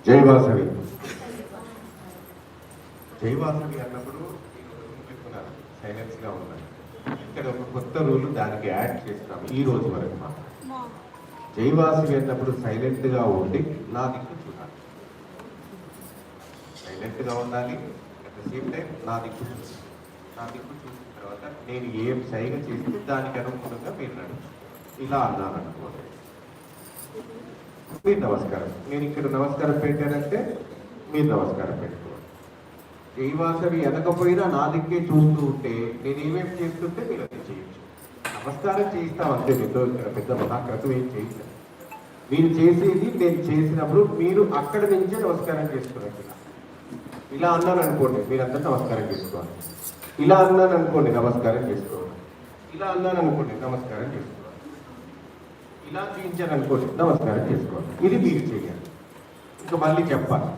జైవాసవి జైవాసవి అన్నప్పుడు సైలెన్స్ గా ఉన్నాను. ఇక్కడ ఒక కొత్త రూల్ దానికి యాడ్ చేస్తున్నాం ఈ రోజు వరకు. జైవాసవి అన్నప్పుడు సైలెంట్ గా ఉండి నా దిక్కు చూడాలి. సైలెంట్ గా ఉండాలి. అట్ ద సేమ్ టైం నా దిక్కు చూడాలి. నా దిక్కు చూసిన తర్వాత నేను ఏం సైగ చేస్తే దానికి అనుగుణంగా మీరు నడుచు. ఇలా అన్నాను అనుకోండి, మీరు నమస్కారం. నేను ఇక్కడ నమస్కారం పెట్టానంటే మీరు నమస్కారం పెట్టుకోవాలి. జైవాసవి వెనకపోయినా నా దిక్కే చూస్తూ ఉంటే నేను ఏమేమి చేస్తుంటే మీరు అది చేయొచ్చు. నమస్కారం చేయిస్తాం అంతే. మీతో ఇక్కడ పెద్ద మహాక్రతం ఏం చేయించాను. మీరు చేసేది నేను చేసినప్పుడు మీరు అక్కడ నుంచే నమస్కారం చేసుకోవాలి. ఇలా అన్నాను అనుకోండి, మీరంతా నమస్కారం చేసుకోవాలి. ఇలా అన్నాను అనుకోండి, నమస్కారం చేసుకోవాలి. ఇలా అన్నాను అనుకోండి, నమస్కారం చేసుకోవాలి. ఇలా చేయించాను అనుకోండి, నమస్కారం చేసుకోవాలి. ఇది మీరు చేయాలి. ఇంకా మళ్ళీ చెప్పాలి.